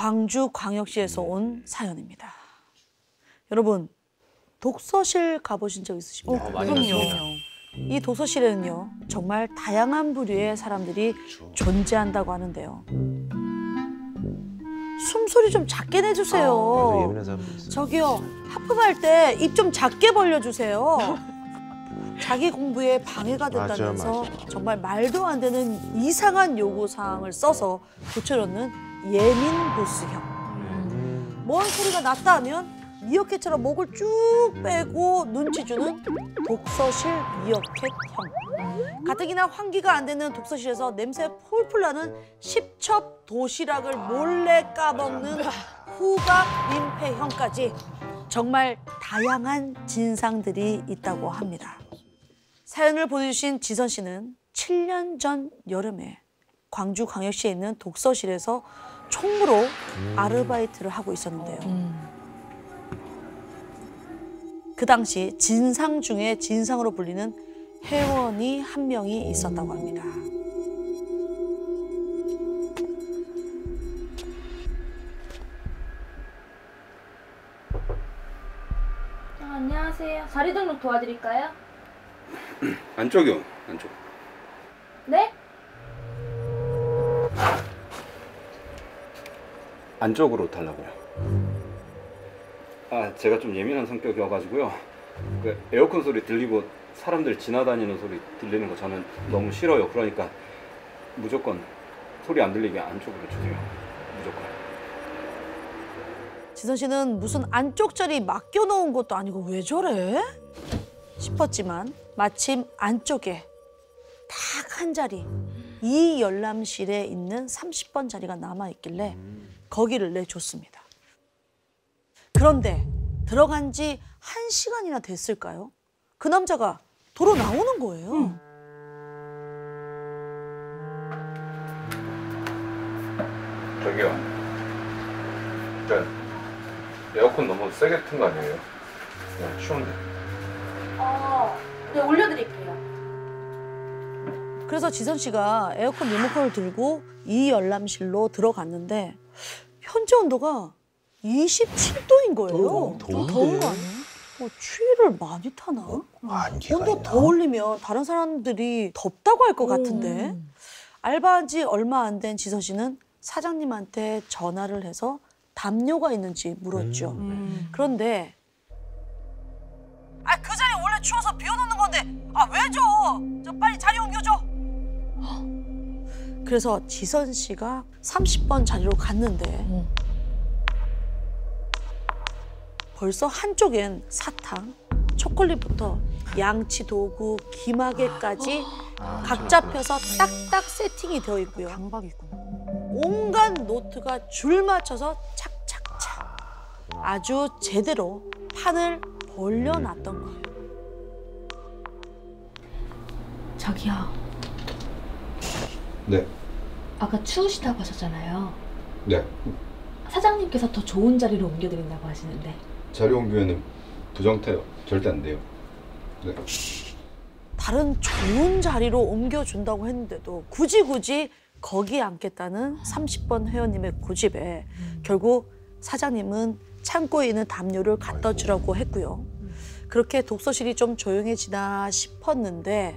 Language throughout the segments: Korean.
광주광역시에서 온 사연입니다. 여러분, 독서실 가보신 적 있으십니까? 그럼요. 이 도서실에는요, 정말 다양한 부류의 사람들이 존재한다고 하는데요. 숨소리 좀 작게 내주세요. 맞아, 예민한 사람도 있어. 저기요, 하품할 때 입 좀 작게 벌려주세요. 자기 공부에 방해가 됐다면서 맞아. 정말 말도 안 되는 이상한 요구사항을 써서 고쳐놓는 예민 보스형. 뭔 소리가 났다 하면 미어캣처럼 목을 쭉 빼고 눈치 주는 독서실 미어캣형. 가뜩이나 환기가 안 되는 독서실에서 냄새 폴폴 나는 10첩 도시락을 몰래 까먹는 후각 민폐형까지 정말 다양한 진상들이 있다고 합니다. 사연을 보내주신 지선 씨는 7년 전 여름에 광주광역시에 있는 독서실에서 총무로 아르바이트를 하고 있었는데요. 그 당시 진상 중에 진상으로 불리는 회원이 한 명이 있었다고 합니다. 안녕하세요. 자리 등록 도와드릴까요? 안쪽이요, 안쪽. 네? 안쪽으로 달라고요. 아, 제가 좀 예민한 성격이어가지고요. 그 에어컨 소리 들리고 사람들 지나다니는 소리 들리는 거 저는 너무 싫어요. 그러니까 무조건 소리 안 들리게 안쪽으로 주세요. 무조건. 지선 씨는 무슨 안쪽 자리 맡겨놓은 것도 아니고 왜 저래? 싶었지만 마침 안쪽에 딱 한 자리, 이 열람실에 있는 30번 자리가 남아있길래 거기를 내줬습니다. 그런데 들어간 지 1시간이나 됐을까요? 그 남자가 도로 나오는 거예요. 저기요. 일단 에어컨 너무 세게 튼 거 아니에요? 그냥 추운데. 네, 올려드릴게요. 그래서 지선 씨가 에어컨 리모컨을 들고 이 열람실로 들어갔는데 현재 온도가 27도인 거예요. 좀 더운 거 아니에요? 추위를 많이 타나? 안개가 온도 있나? 더 올리면 다른 사람들이 덥다고 할 것 같은데. 알바한 지 얼마 안 된 지선 씨는 사장님한테 전화를 해서 담요가 있는지 물었죠. 그런데 그 자리 원래 추워서 비워놓는 건데 왜 줘? 저 빨리 자리 옮겨줘. 그래서 지선 씨가 30번 자리로 갔는데 벌써 한쪽엔 사탕, 초콜릿부터 양치 도구, 기마개까지 각 잡혀서 딱딱 세팅이 되어 있고요. 강박이구나. 온갖 노트가 줄 맞춰서 착착착 아주 제대로 판을 벌려놨던 거예요. 저기요. 네. 아까 추우시다고 하셨잖아요. 네. 사장님께서 더 좋은 자리로 옮겨드린다고 하시는데. 자리 옮기면은 부정태요. 절대 안 돼요. 네. 다른 좋은 자리로 옮겨준다고 했는데도 굳이 거기에 앉겠다는 30번 회원님의 고집에 결국 사장님은 창고에 있는 담요를 갖다 주라고 했고요. 그렇게 독서실이 좀 조용해지나 싶었는데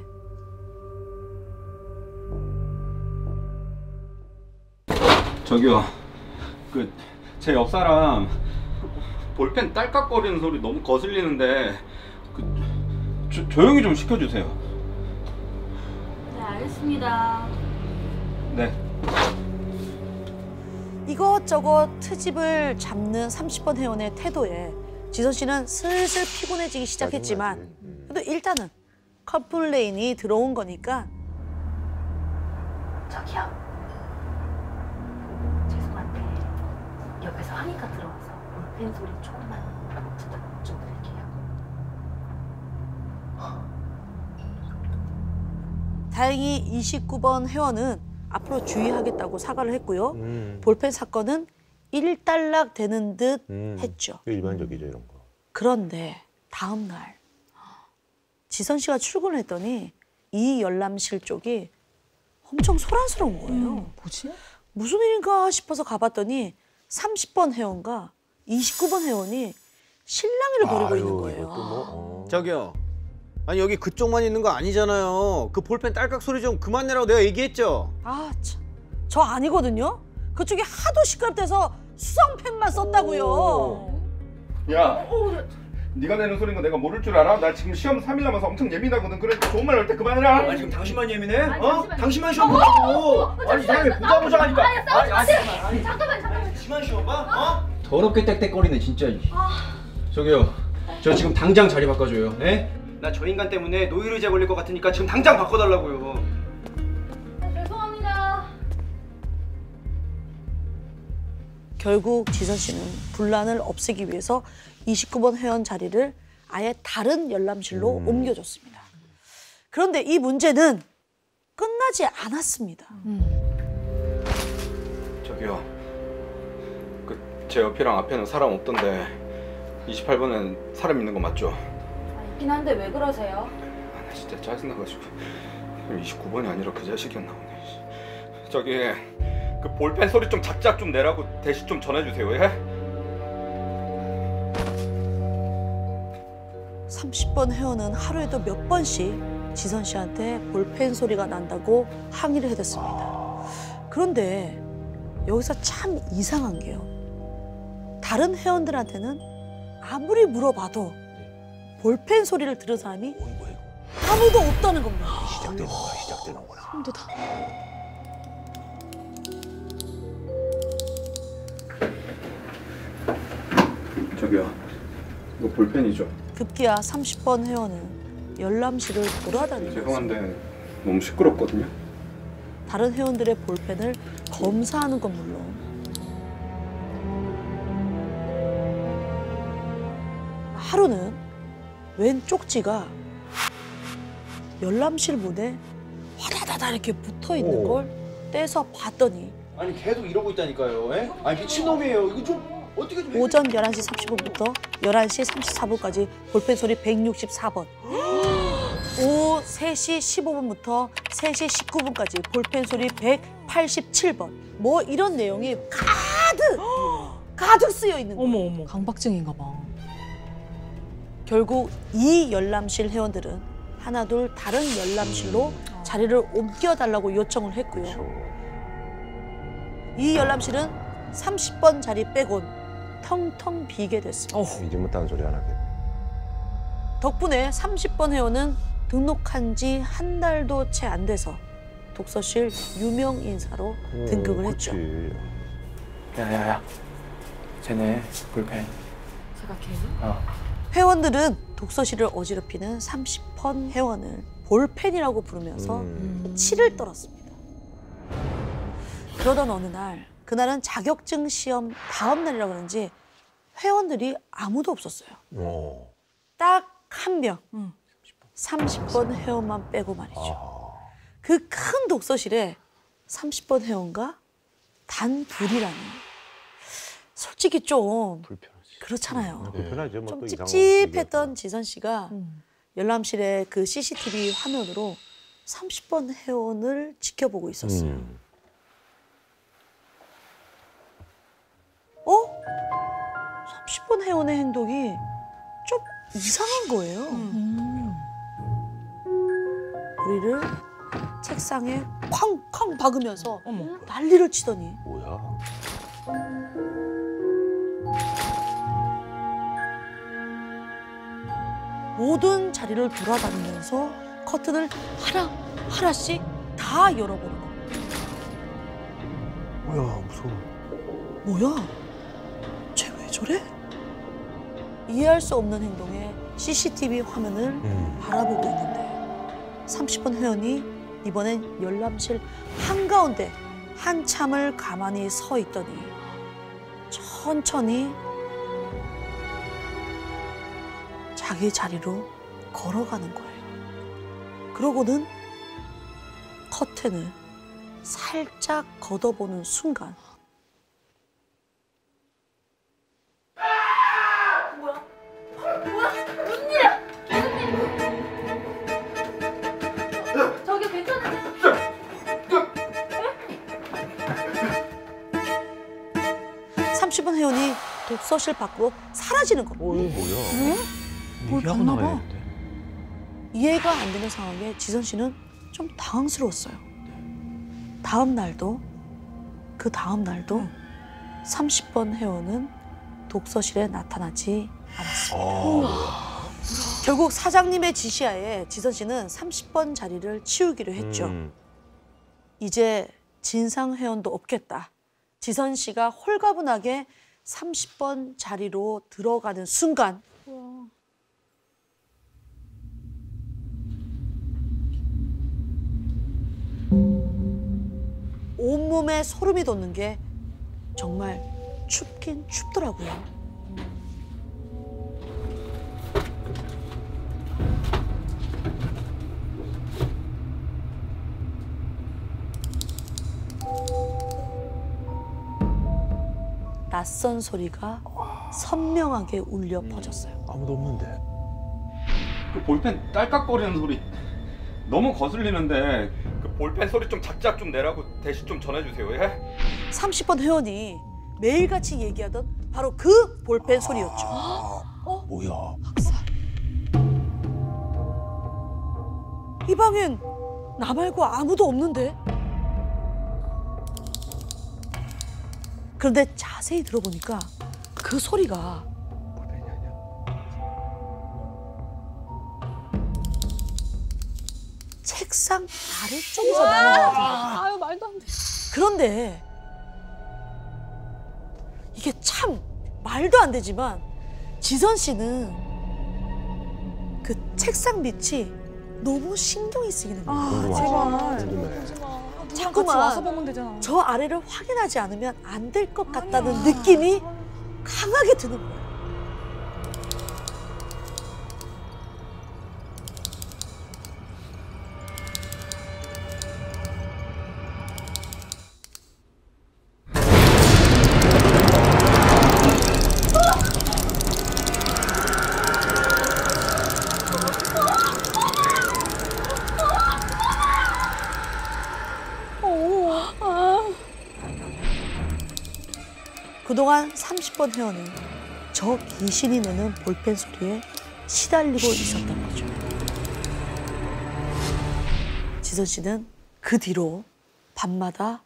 저기요. 제 옆 사람 볼펜 딸깍거리는 소리 너무 거슬리는데 조용히 좀 시켜주세요. 네, 알겠습니다. 네. 이것저것 트집을 잡는 30번 회원의 태도에 지선 씨는 슬슬 피곤해지기 시작했지만 그래도 일단은 컴플레인이 들어온 거니까 저기요. 죄송한데 옆에서 하니까 들어와서 볼펜 소리 조금만 부탁 좀 드릴게요. 다행히 29번 회원은 앞으로 주의하겠다고 사과를 했고요. 볼펜 사건은 일단락 되는 듯 했죠. 일반적이죠, 이런 거. 그런데 다음 날 지선 씨가 출근을 했더니 이 열람실 쪽이 엄청 소란스러운 거예요. 뭐지? 무슨 일인가 싶어서 가봤더니 30번 회원과 29번 회원이 실랑이를 벌이고 있는 거예요. 이것도 뭐, 저기요. 아니 여기 그쪽만 있는 거 아니잖아요. 그 볼펜 딸깍 소리 좀 그만 내라고 내가 얘기했죠. 아, 참. 저 아니거든요. 그쪽이 하도 시끄럽대서 수성펜만 썼다고요. 야, 네가 내는 소리인 거 내가 모를 줄 알아? 나 지금 시험 3일 남아서 엄청 예민하거든. 그러니까 좋은 말 할 때 그만해라. 아니 지금 당신만 예민해? 아니, 어? 잠시만요. 당신만 시험 보고. 아니 사람이 보다 보자 하니까. 아니, 잠깐만. 당신만 시험 봐? 어? 더럽게 땡땡거리네 진짜. 저기요. 저 지금 당장 자리 바꿔줘요. 예? 나 저 인간 때문에 노이로제 걸릴 것 같으니까 지금 당장 바꿔달라고요. 죄송합니다. 결국 지선 씨는 분란을 없애기 위해서 29번 회원 자리를 아예 다른 열람실로 옮겨줬습니다. 그런데 이 문제는 끝나지 않았습니다. 저기요. 제 옆이랑 앞에는 사람 없던데 28번엔 사람 있는 거 맞죠? 있긴 한데 왜 그러세요? 아, 나 진짜 짜증나가지고 29번이 아니라 그 자식이었나 보네. 저기 그 볼펜 소리 좀 작작 좀 내라고 대신 좀 전해주세요. 예? 30번 회원은 하루에도 몇 번씩 지선 씨한테 볼펜 소리가 난다고 항의를 해댔습니다. 그런데 여기서 참 이상한 게요. 다른 회원들한테는 아무리 물어봐도 볼펜 소리를 들은 사람이 아무도 없다는 겁니다. 시작되는구나. 저기요. 이거 볼펜이죠? 급기야 30번 회원은 열람실을 돌아다니면서 죄송한데 너무 시끄럽거든요. 다른 회원들의 볼펜을 검사하는 건 물론 하루는 웬 쪽지가 열람실 문에 화다다다 이렇게 붙어 있는 걸 떼서 봤더니 아니 계속 이러고 있다니까요. 예? 아니 미친놈이에요. 이거 좀 어떻게 좀. 오전 11시 30분부터 11시 34분까지 볼펜 소리 164번. 오후 3시 15분부터 3시 19분까지 볼펜 소리 187번. 뭐 이런 내용이 가득 쓰여 있는 거예요. 어머 강박증인가 봐. 결국 이 열람실 회원들은 하나둘 다른 열람실로 자리를 옮겨달라고 요청을 했고요. 이 열람실은 30번 자리 빼곤 텅텅 비게 됐습니다. 이제 못하는 소리 안 하게. 덕분에 30번 회원은 등록한 지 한 달도 채 안 돼서 독서실 유명 인사로 등극을 했죠. 그치. 야야야 쟤네 볼펜 제가 걔요? 회원들은 독서실을 어지럽히는 30번 회원을 볼펜이라고 부르면서 치를 떨었습니다. 그러던 어느 날, 그날은 자격증 시험 다음 날이라 그런지 회원들이 아무도 없었어요. 딱 한 명, 30번 회원만 빼고 말이죠. 그 큰 독서실에 30번 회원과 단 둘이라니. 솔직히 좀 불편하지. 그렇잖아요. 불편하죠. 뭐 좀 또 이상한 찝찝했던 지선 씨가 열람실의 그 CCTV 화면으로 30번 회원을 지켜보고 있었어요. 어? 30번 회원의 행동이 좀 이상한 거예요. 우리를 책상에 쾅쾅 박으면서 난리를 치더니 뭐야? 모든 자리를 돌아다니면서 커튼을 하나씩 다 열어보는 겁니다. 뭐야 무서워. 뭐야? 쟤 왜 저래? 이해할 수 없는 행동에 CCTV 화면을 바라보고 있는데 30번 회원이 이번엔 열람실 한가운데 한참을 가만히 서 있더니 천천히 자기 자리로 걸어가는 거예요. 그러고는 커튼을 살짝 걷어보는 순간 저기 괜찮으세요? 30번 회원이 독서실 밖으로 사라지는 겁니다. 뭐야? 얘기하고 나가야 되는데. 이해가 안 되는 상황에 지선 씨는 좀 당황스러웠어요. 다음 날도 그 다음 날도 30번 회원은 독서실에 나타나지 않았습니다. 결국 사장님의 지시하에 지선 씨는 30번 자리를 치우기로 했죠. 이제 진상 회원도 없겠다. 지선 씨가 홀가분하게 30번 자리로 들어가는 순간 온몸에 소름이 돋는 게 정말 춥긴 춥더라고요. 낯선 소리가 선명하게 울려 퍼졌어요. 아무도 없는데. 그 볼펜 딸깍거리는 소리 너무 거슬리는데 그 볼펜 소리 좀 작작 좀 내라고 대신 좀 전해주세요. 예? 30번 회원이 매일같이 얘기하던 바로 그 볼펜 소리였죠. 뭐야? 이 방엔 나 말고 아무도 없는데? 그런데 자세히 들어보니까 그 소리가 볼펜이 아니야. 책상 아래쪽에서 나는 것 같아요. 아유 말도 안 돼. 그런데 이게 참 말도 안 되지만 지선 씨는 그 책상 밑이 너무 신경이 쓰이는 거예요. 궁금하지? 제발. 궁금해. 자꾸만 같이 와서 보면 되잖아. 저 아래를 확인하지 않으면 안 될 것 같다는 느낌이 강하게 드는 거예요. 그동안 30번 회원은 저 귀신이 내는 볼펜 소리에 시달리고 있었던 거죠. 지선 씨는 그 뒤로 밤마다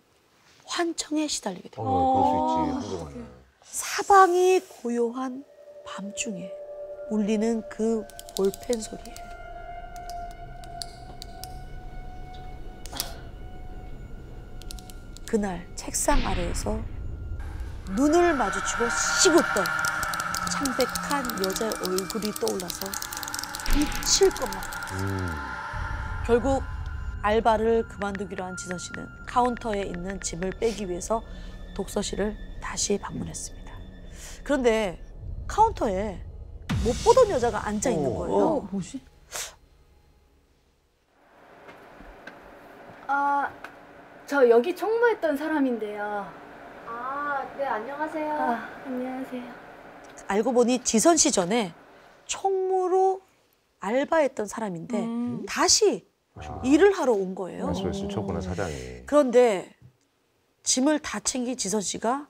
환청에 시달리게 됩니다. 그럴 수 있지. 한동안은. 사방이 고요한 밤중에 울리는 그 볼펜 소리에 그날 책상 아래에서 눈을 마주치고 씩웃던 창백한 여자의 얼굴이 떠올라서 미칠 것만 같았어요. 결국 알바를 그만두기로 한 지선 씨는 카운터에 있는 짐을 빼기 위해서 독서실을 다시 방문했습니다. 그런데 카운터에 못 보던 여자가 앉아 있는 거예요. 뭐지? 아, 저 여기 총무했던 사람인데요. 아, 네, 안녕하세요. 아, 안녕하세요. 알고 보니 지선 씨 전에 총무로 알바했던 사람인데 다시 일을 하러 온 거예요. 말씀을 스쳤구나 사장이. 그런데 짐을 다 챙긴 지선 씨가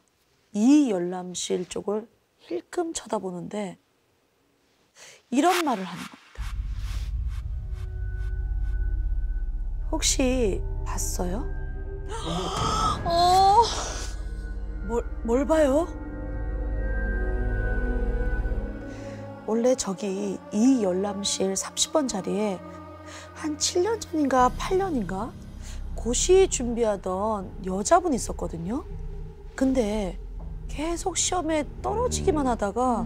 이 열람실 쪽을 힐끔 쳐다보는데 이런 말을 하는 겁니다. 혹시 봤어요? 뭘 봐요? 원래 저기 이 열람실 30번 자리에 한 7년 전인가 8년인가 고시 준비하던 여자분이 있었거든요. 근데 계속 시험에 떨어지기만 하다가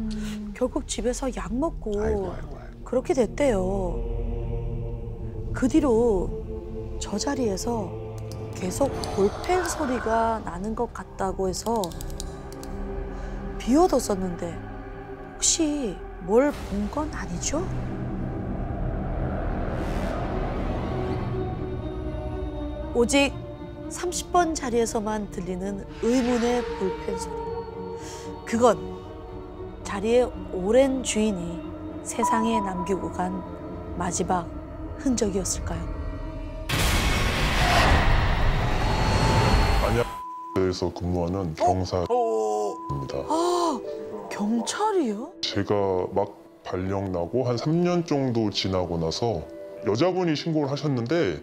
결국 집에서 약 먹고 아이고. 그렇게 됐대요. 그 뒤로 저 자리에서 계속 볼펜 소리가 나는 것 같다고 해서 비워뒀었는데 혹시 뭘 본 건 아니죠? 오직 30번 자리에서만 들리는 의문의 볼펜 소리. 그건 자리의 오랜 주인이 세상에 남기고 간 마지막 흔적이었을까요? 안양에서 근무하는 경사입니다. 경찰이요? 제가 막 발령 나고 한 3년 정도 지나고 나서 여자분이 신고를 하셨는데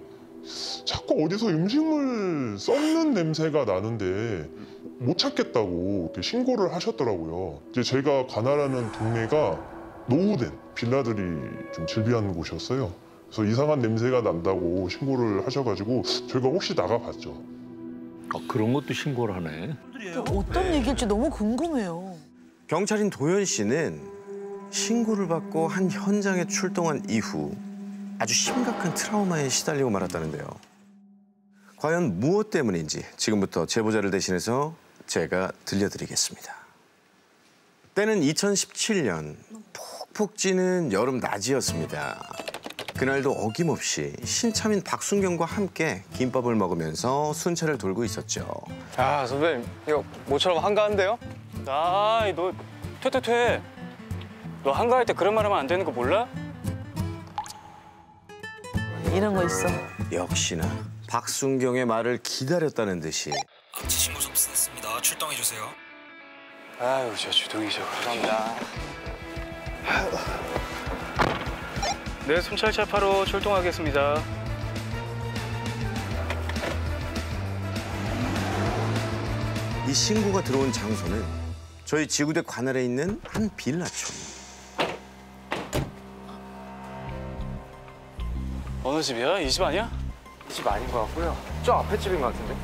자꾸 어디서 음식물 썩는 냄새가 나는데 못 찾겠다고 이렇게 신고를 하셨더라고요. 이제 제가 관할하는 동네가 노후된 빌라들이 좀 즐비한 곳이었어요. 그래서 이상한 냄새가 난다고 신고를 하셔가지고 저희가 혹시 나가봤죠. 그런 것도 신고를 하네. 어떤 얘기일지 너무 궁금해요. 경찰인 도현 씨는 신고를 받고 한 현장에 출동한 이후 아주 심각한 트라우마에 시달리고 말았다는데요. 과연 무엇 때문인지 지금부터 제보자를 대신해서 제가 들려드리겠습니다. 때는 2017년 푹푹 찌는 여름 낮이었습니다. 그날도 어김없이 신참인 박순경과 함께 김밥을 먹으면서 순찰을 돌고 있었죠. 야, 선배님, 이거 모처럼 한가한데요? 아이, 너 퇴. 너 한가할 때 그런 말 하면 안 되는 거 몰라? 이런 거 있어. 역시나 박순경의 말을 기다렸다는 듯이 암치 신고 접수했습니다. 출동해 주세요. 아유, 저 주둥이죠. 감사합니다. 네, 순찰차 파로 출동하겠습니다. 이 신고가 들어온 장소는 저희 지구대 관할에 있는 한 빌라촌. 어느 집이야? 이 집 아니야? 집 아닌 것 같고요. 저 앞에 집인 것 같은데.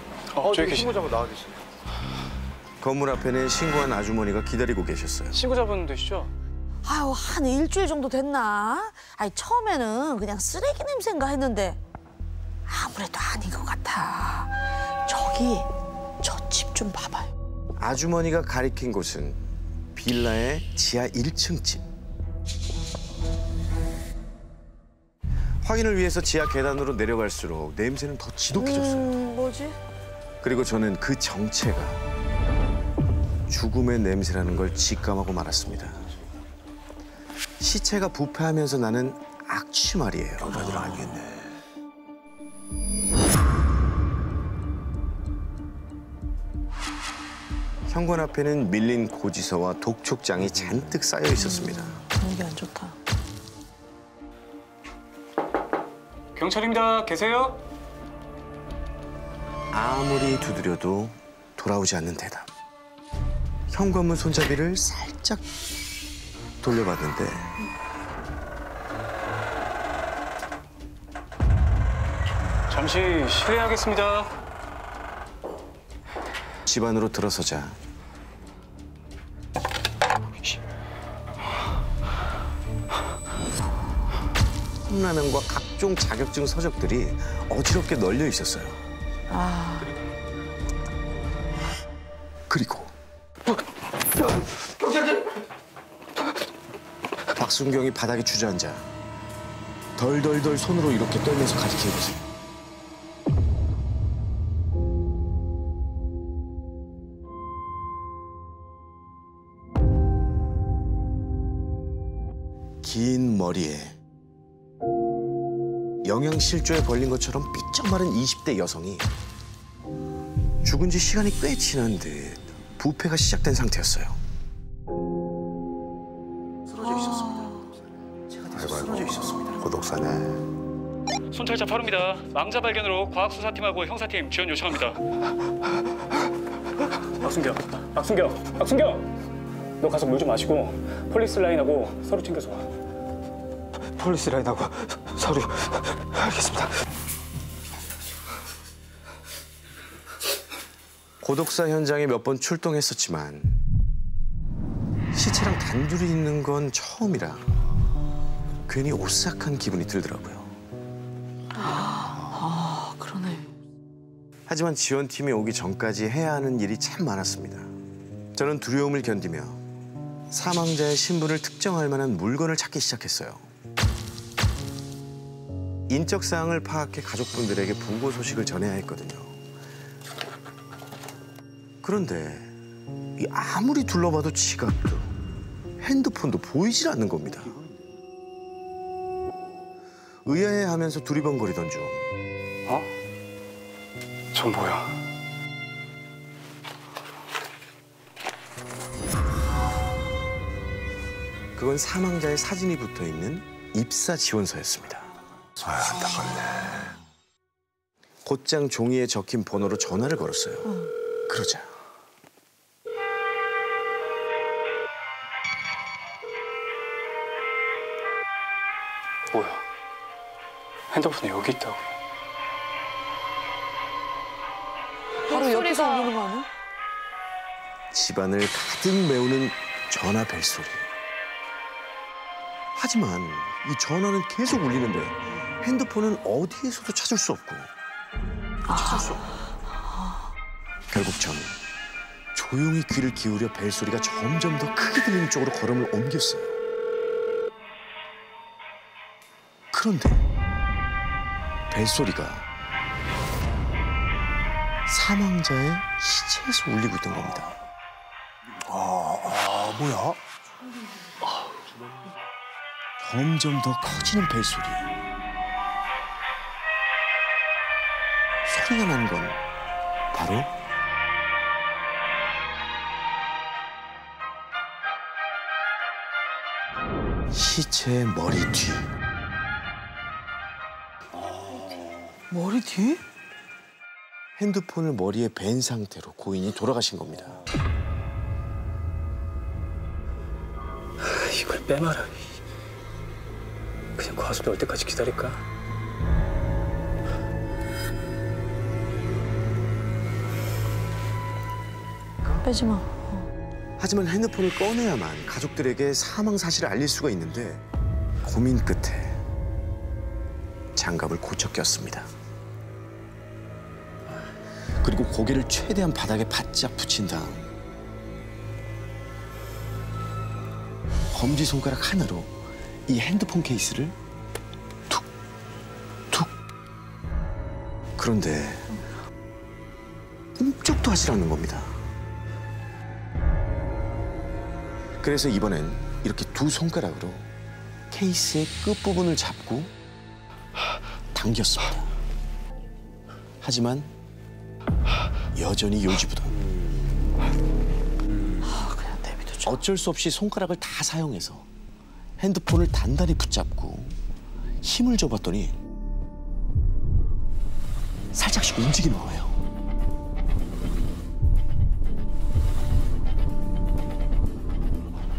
저기 계시. 신고자분 나와 계시네. 건물 앞에는 신고한 아주머니가 기다리고 계셨어요. 신고자분 되시죠? 아유, 한 일주일 정도 됐나? 아니, 처음에는 그냥 쓰레기 냄새인가 했는데 아무래도 아닌 것 같아. 저기, 저 집 좀 봐봐요. 아주머니가 가리킨 곳은 빌라의 지하 1층 집. 확인을 위해서 지하 계단으로 내려갈수록 냄새는 더 지독해졌어요. 뭐지? 그리고 저는 그 정체가 죽음의 냄새라는 걸 직감하고 말았습니다. 시체가 부패하면서 나는 악취 말이에요. 다들 알겠네. 현관 앞에는 밀린 고지서와 독촉장이 잔뜩 쌓여 있었습니다. 분위기 안 좋다. 경찰입니다. 계세요? 아무리 두드려도 돌아오지 않는 대답. 현관문 손잡이를 살짝 돌려봤는데 잠시 실례하겠습니다. 집 안으로 들어서자 컵라면과 각종 자격증 서적들이 어지럽게 널려 있었어요. 그리고 박순경이 바닥에 주저앉아 덜덜덜 손으로 이렇게 떨면서 가리키는 거지. 긴 머리에 영양실조에 걸린 것처럼 삐쩍 마른 20대 여성이 죽은 지 시간이 꽤 지난 듯 부패가 시작된 상태였어요. 쓰러져 있었습니다. 쓰러져 있었습니다. 고독사네. 순찰차 파로입니다. 망자 발견으로 과학수사팀하고 형사팀 지원 요청합니다. 박순경! 너 가서 물 좀 마시고 폴리스 라인하고 서류 챙겨서 와. 폴리스 라인하고 서류. 알겠습니다. 고독사 현장에 몇 번 출동했었지만 시체랑 단둘이 있는 건 처음이라 괜히 오싹한 기분이 들더라고요. 그러네. 하지만 지원팀이 오기 전까지 해야 하는 일이 참 많았습니다. 저는 두려움을 견디며 사망자의 신분을 특정할 만한 물건을 찾기 시작했어요. 인적 사항을 파악해 가족분들에게 부고 소식을 전해야 했거든요. 그런데 아무리 둘러봐도 지갑도 핸드폰도 보이질 않는 겁니다. 의아해하면서 두리번거리던 중 전 뭐야? 그건 사망자의 사진이 붙어 있는 입사 지원서였습니다. 안타깝네. 곧장 종이에 적힌 번호로 전화를 걸었어요. 그러자 뭐야? 핸드폰이 여기 있다고. 바로 옆에서 울리는 거 아니야? 집안을 가득 메우는 전화 벨소리. 하지만 이 전화는 계속 울리는데 핸드폰은 어디에서도 찾을 수 없고 결국 전 조용히 귀를 기울여 벨소리가 점점 더 크게 들리는 쪽으로 걸음을 옮겼어요. 그런데 벨소리가 사망자의 시체에서 울리고 있던 겁니다. 뭐야? 점점 더 커지는 벨소리. 소리가 나는 건 바로 시체의 머리 뒤. 머리 뒤? 핸드폰을 머리에 벤 상태로 고인이 돌아가신 겁니다. 이걸 빼마라. 그냥 과습이 올 때까지 기다릴까? 빼지 마. 하지만 핸드폰을 꺼내야만 가족들에게 사망 사실을 알릴 수가 있는데 고민 끝에 장갑을 고쳐 꼈습니다. 그리고 고개를 최대한 바닥에 바짝 붙인 다음 검지손가락 하나로 이 핸드폰 케이스를 툭툭. 그런데 꿈쩍도 하질 않는 겁니다. 그래서 이번엔 이렇게 두 손가락으로 케이스의 끝부분을 잡고 당겼습니다. 하지만 여전히 요지부동. 그냥 내비두자. 어쩔 수 없이 손가락을 다 사용해서 핸드폰을 단단히 붙잡고 힘을 줘봤더니 살짝씩 움직이는 거예요.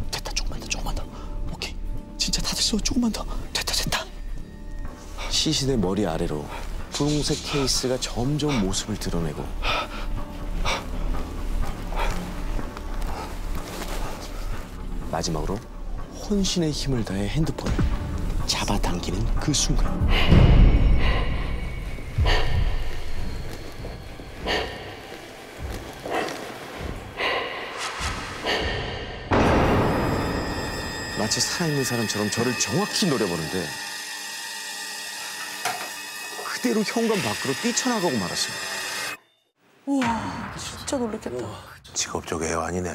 됐다, 조금만 더. 오케이, 진짜 다 됐어. 조금만 더. 됐다. 시신의 머리 아래로 분홍색 케이스가 점점 모습을 드러내고 마지막으로 혼신의 힘을 다해 핸드폰을 잡아당기는 그 순간 마치 살아있는 사람처럼 저를 정확히 노려보는데 그대로 현관 밖으로 뛰쳐나가고 말았습니다. 우와, 진짜 놀랬겠다. 직업적 애환이네.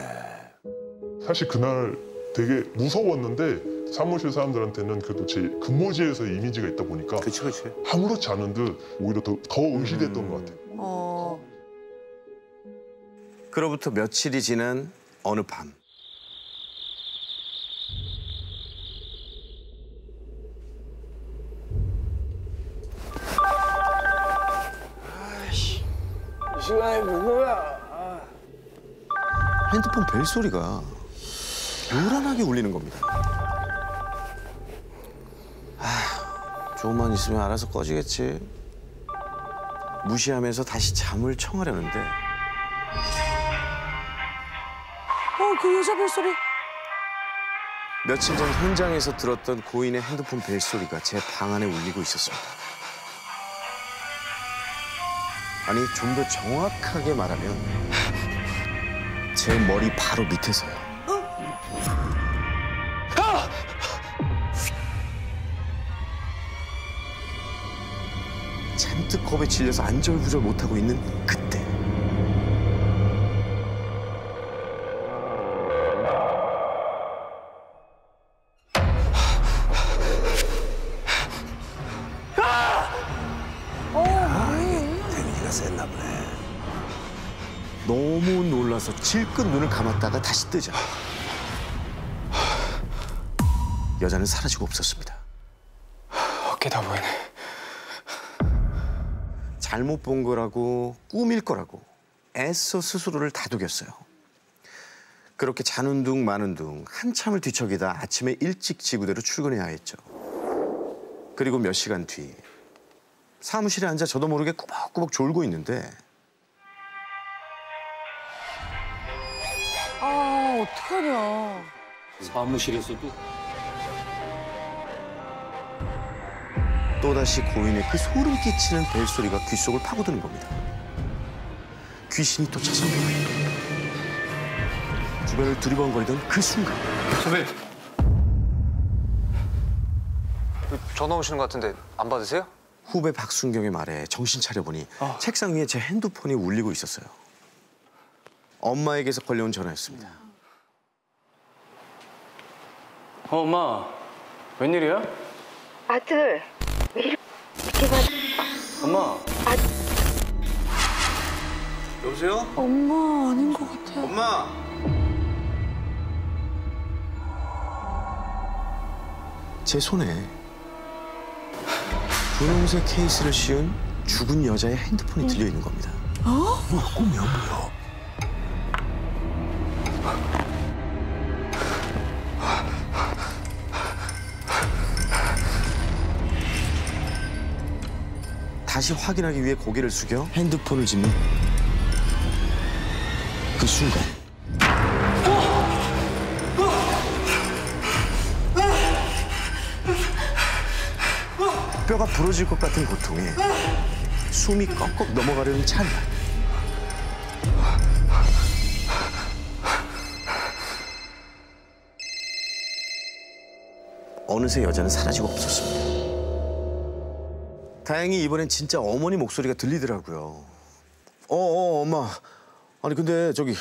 사실 그날 되게 무서웠는데 사무실 사람들한테는 그래도 제 근무지에서의 이미지가 있다 보니까 그치. 아무렇지 않은 듯 오히려 더 의시됐던 것 같아요. 그로부터 며칠이 지난 어느 밤 이 시간에 누구야? 핸드폰 벨소리가 요란하게 울리는 겁니다. 조금만 있으면 알아서 꺼지겠지. 무시하면서 다시 잠을 청하려는데 그 여자 벨소리. 며칠 전 현장에서 들었던 고인의 핸드폰 벨소리가 제 방 안에 울리고 있었습니다. 아니, 좀 더 정확하게 말하면 제 머리 바로 밑에서요. 잔뜩 겁에 질려서 안절부절 못하고 있는 그때 데미지가 셌나 보네. 너무 놀라서 질끈 눈을 감았다가 다시 뜨자 여자는 사라지고 없었습니다. 어깨 다 보이네. 잘못 본 거라고 꿈일 거라고 애써 스스로를 다독였어요. 그렇게 자는 둥 마는 둥 한참을 뒤척이다 아침에 일찍 지구대로 출근해야 했죠. 그리고 몇 시간 뒤 사무실에 앉아 저도 모르게 꾸벅꾸벅 졸고 있는데 아, 어떡하냐. 사무실에서도 또다시 고인의 그 소름 끼치는 벨소리가 귓속을 파고드는 겁니다. 귀신이 또 찾아온 거예요. 주변을 두리번거리던 그 순간 선배님. 전화 오시는 것 같은데 안 받으세요? 후배 박순경의 말에 정신 차려보니 책상 위에 제 핸드폰이 울리고 있었어요. 엄마에게서 걸려온 전화였습니다. 엄마. 웬일이야? 아들, 왜 이렇게 받... 엄마. 여보세요? 엄마 아닌 것 같아. 엄마! 제 손에 분홍색 케이스를 씌운 죽은 여자의 핸드폰이 들려 있는 겁니다. 꿈이야 뭐야? 다시 확인하기 위해 고개를 숙여 핸드폰을 집는 그 순간 뼈가 부러질 것 같은 고통에 숨이 꺽꺽 넘어가려는 찰나 어느새 여자는 사라지고 없었습니다. 다행히 이번엔 진짜 어머니 목소리가 들리더라고요. 엄마. 아니 근데 저기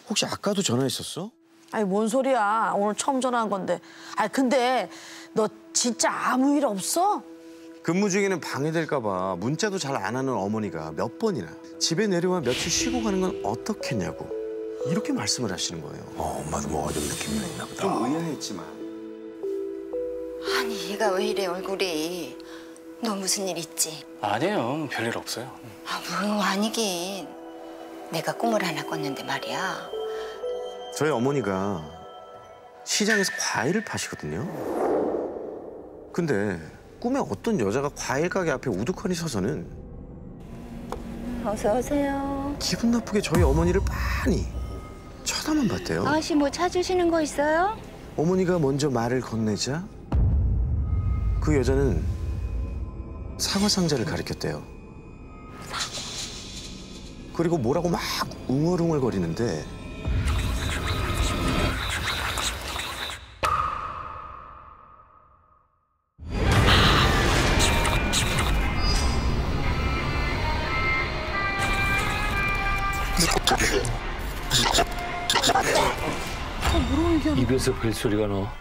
혹시 아까도 전화했었어? 아니 뭔 소리야. 오늘 처음 전화한 건데. 아니 근데 너 진짜 아무 일 없어? 근무 중에는 방해될까 봐 문자도 잘 안 하는 어머니가 몇 번이나 집에 내려와 며칠 쉬고 가는 건 어떻겠냐고 이렇게 말씀을 하시는 거예요. 엄마도 뭐가 좀 느낌이 있나 보다. 좀 의아했지만 아니 얘가 왜 이래 얼굴이. 너 무슨 일 있지? 아니에요. 별일 없어요. 아니긴. 내가 꿈을 하나 꿨는데 말이야. 저희 어머니가 시장에서 과일을 파시거든요. 근데 꿈에 어떤 여자가 과일 가게 앞에 우두커니 서서는 어서 오세요. 기분 나쁘게 저희 어머니를 빤히 쳐다만 봤대요. 아가씨 뭐 찾으시는 거 있어요? 어머니가 먼저 말을 건네자 그 여자는 사과 상자를 가리켰대요. 그리고 뭐라고 막 웅얼웅얼거리는데 입에서 벨소리가 나.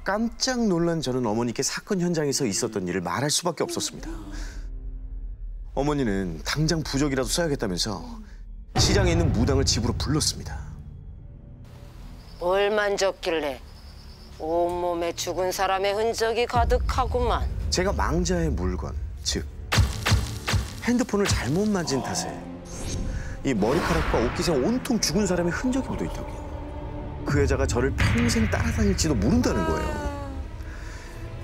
깜짝 놀란 저는 어머니께 사건 현장에서 있었던 일을 말할 수밖에 없었습니다. 어머니는 당장 부적이라도 써야겠다면서 시장에 있는 무당을 집으로 불렀습니다. 뭘 만졌길래 온몸에 죽은 사람의 흔적이 가득하구만. 제가 망자의 물건, 즉 핸드폰을 잘못 만진 탓에 이 머리카락과 옷깃에 온통 죽은 사람의 흔적이 묻어있다고. 그 여자가 저를 평생 따라다닐지도 모른다는 거예요.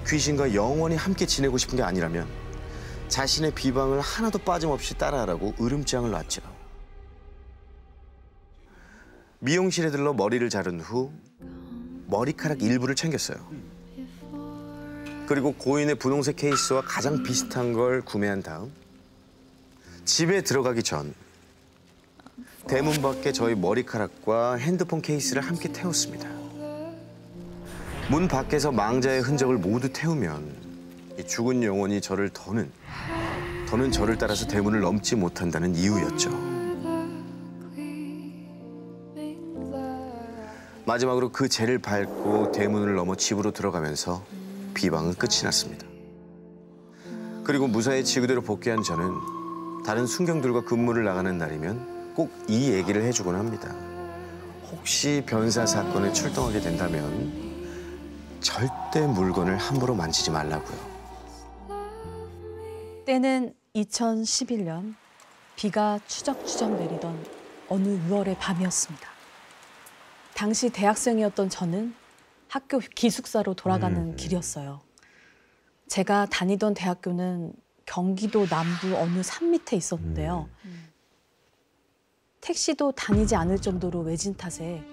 귀신과 영원히 함께 지내고 싶은 게 아니라면 자신의 비방을 하나도 빠짐없이 따라하라고 으름장을 놨죠. 미용실에 들러 머리를 자른 후 머리카락 일부를 챙겼어요. 그리고 고인의 분홍색 케이스와 가장 비슷한 걸 구매한 다음 집에 들어가기 전 대문 밖에 저희 머리카락과 핸드폰 케이스를 함께 태웠습니다. 문 밖에서 망자의 흔적을 모두 태우면 이 죽은 영혼이 저를 더는 저를 따라서 대문을 넘지 못한다는 이유였죠. 마지막으로 그 죄를 밟고 대문을 넘어 집으로 들어가면서 비방은 끝이 났습니다. 그리고 무사히 지구대로 복귀한 저는 다른 순경들과 근무를 나가는 날이면 꼭 이 얘기를 해주곤 합니다. 혹시 변사 사건에 출동하게 된다면 절대 물건을 함부로 만지지 말라고요. 때는 2011년 비가 추적추적 내리던 어느 6월의 밤이었습니다. 당시 대학생이었던 저는 학교 기숙사로 돌아가는 길이었어요. 제가 다니던 대학교는 경기도 남부 어느 산 밑에 있었는데요. 택시도 다니지 않을 정도로 외진 탓에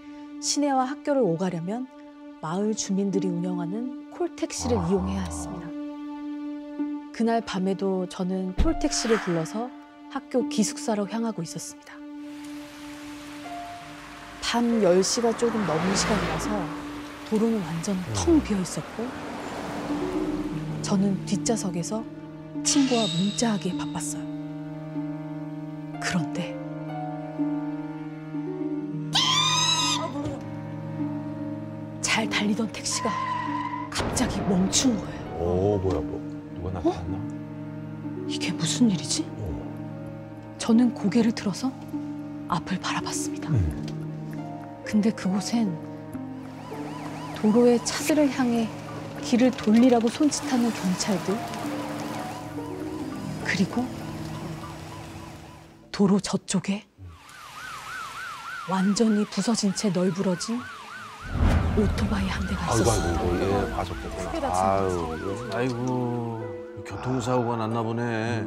시내와 학교를 오가려면 마을 주민들이 운영하는 콜택시를 이용해야 했습니다. 그날 밤에도 저는 콜택시를 불러서 학교 기숙사로 향하고 있었습니다. 밤 10시가 조금 넘은 시간이라서 도로는 완전 텅 비어 있었고 저는 뒷좌석에서 친구와 문자하기에 바빴어요. 그런데 잘 달리던 택시가 갑자기 멈춘 거예요. 뭐야 누가 나타났나? 이게 무슨 일이지? 저는 고개를 들어서 앞을 바라봤습니다. 근데 그곳엔 도로의 차들을 향해 길을 돌리라고 손짓하는 경찰들, 그리고 도로 저쪽에 완전히 부서진 채 널브러진 오토바이 한 대가 있었어요. 아이고 예, 과속됐구나. 아이고 교통사고가 났나 보네.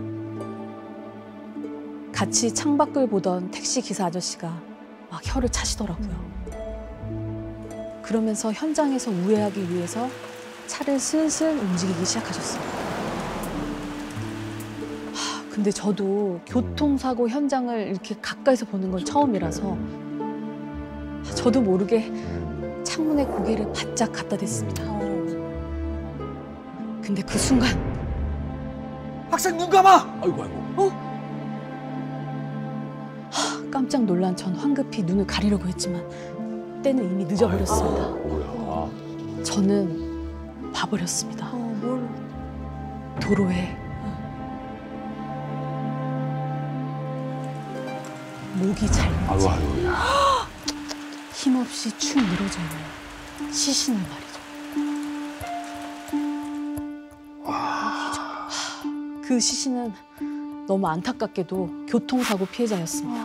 같이 창밖을 보던 택시 기사 아저씨가 막 혀를 차시더라고요. 그러면서 현장에서 우회하기 위해서 차를 슬슬 움직이기 시작하셨어요. 근데 저도 교통사고 현장을 이렇게 가까이서 보는 건 처음이라서 저도 모르게 창문에 고개를 바짝 갖다 댔습니다. 근데 그 순간 학생 눈 감아! 아이고. 깜짝 놀란 전 황급히 눈을 가리려고 했지만 때는 이미 늦어버렸습니다. 뭐야? 저는 봐버렸습니다. 도로에 목이 잘렸지. 아이고. 힘없이 축 늘어져 있는 시신을 말이죠. 그 시신은 너무 안타깝게도 교통사고 피해자였습니다.